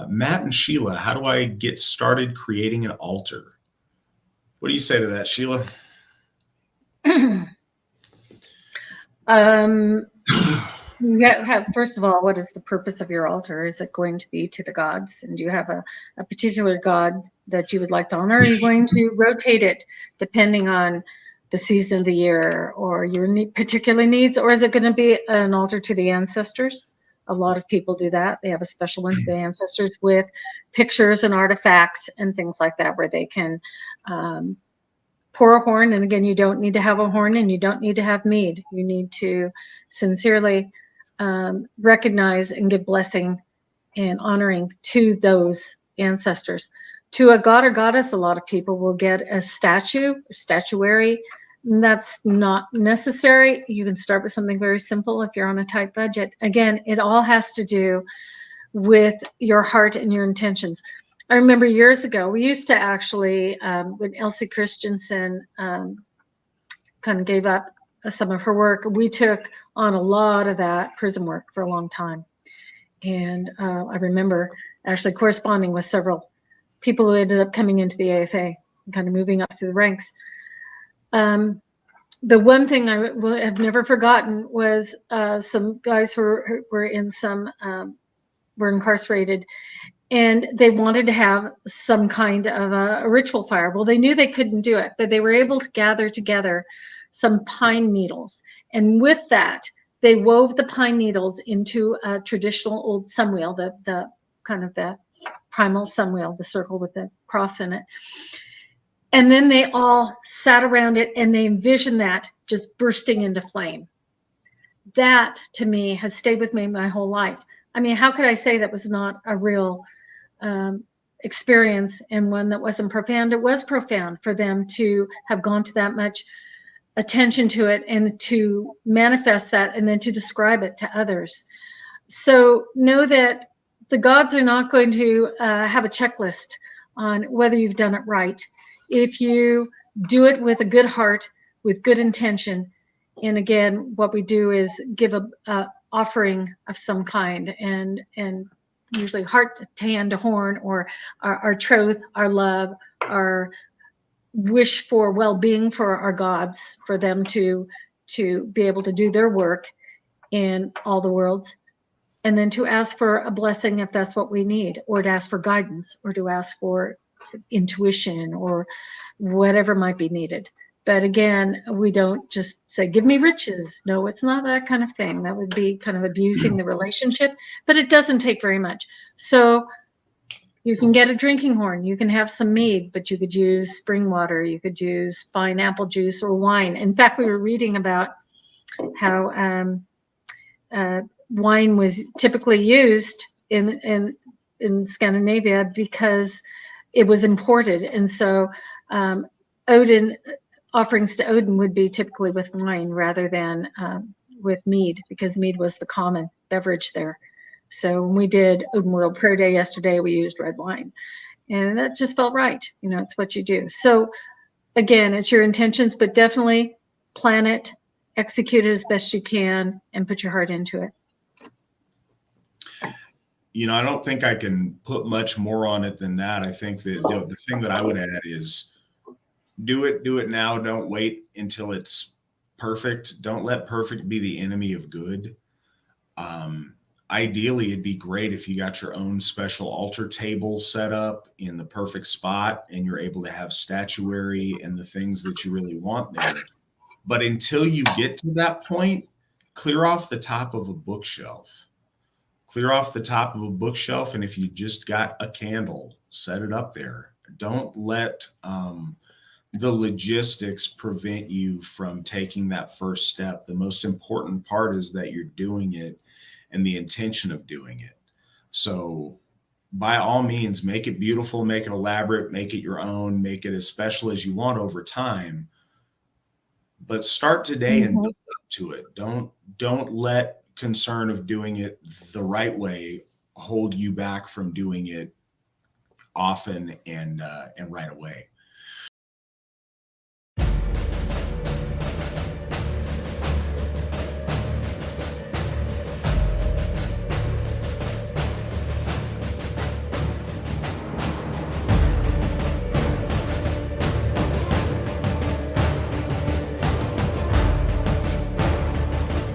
Matt and Sheila, how do I get started creating an altar? What do you say to that, Sheila? First of all, what is the purpose of your altar? Is it going to be to the gods? And do you have a particular god that you would like to honor? Are you going to rotate it depending on the season of the year or your particular needs? Or is it going to be an altar to the ancestors? A lot of people do that. They have a special one to the ancestors with pictures and artifacts and things like that, where they can pour a horn. And again, you don't need to have a horn and you don't need to have mead. You need to sincerely recognize and give blessing and honoring to those ancestors. To a god or goddess, a lot of people will get a statuary. That's not necessary. You can start with something very simple if you're on a tight budget. Again, it all has to do with your heart and your intentions. I remember years ago, we used to actually, when Elsie Christensen kind of gave up some of her work, we took on a lot of that prison work for a long time. And I remember actually corresponding with several people who ended up coming into the AFA and kind of moving up through the ranks. The one thing I have never forgotten was some guys who were in some, were incarcerated, and they wanted to have some kind of a ritual fire. Well, they knew they couldn't do it, but they were able to gather together some pine needles. And with that, they wove the pine needles into a traditional old sunwheel, the kind of the primal sunwheel, the circle with the cross in it. And then they all sat around it and they envisioned that just bursting into flame. That, to me, has stayed with me my whole life. I mean, how could I say that was not a real experience and one that wasn't profound? It was profound for them to have gone to that much attention to it and to manifest that and then to describe it to others. So know that the gods are not going to have a checklist on whether you've done it right. If you do it with a good heart, with good intention, and again, what we do is give a offering of some kind, and usually heart to hand to horn, or our troth, our love, our wish for well-being for our gods, for them to be able to do their work in all the worlds, and then to ask for a blessing if that's what we need, or to ask for guidance, or to ask for intuition, or whatever might be needed. But again, we don't just say, give me riches. No, it's not that kind of thing. That would be kind of abusing the relationship, but it doesn't take very much. So you can get a drinking horn, you can have some mead, but you could use spring water, you could use fine apple juice or wine. In fact, we were reading about how wine was typically used in Scandinavia because it was imported. And so Odin, offerings to Odin would be typically with wine rather than with mead, because mead was the common beverage there. So when we did Odin World Prayer Day yesterday, we used red wine, and that just felt right. You know, it's what you do. So again, it's your intentions, but definitely plan it, execute it as best you can, and put your heart into it. You know, I don't think I can put much more on it than that. I think that the thing that I would add is do it now. Don't wait until it's perfect. Don't let perfect be the enemy of good. Ideally, it'd be great if you got your own special altar table set up in the perfect spot and you're able to have statuary and the things that you really want there. But until you get to that point, clear off the top of a bookshelf. Clear off the top of a bookshelf, and if you just got a candle, set it up there. Don't let the logistics prevent you from taking that first step. The most important part is that you're doing it and the intention of doing it. So by all means, make it beautiful, make it elaborate, make it your own, make it as special as you want over time. But start today and build up to it. Don't let concern of doing it the right way hold you back from doing it often and right away.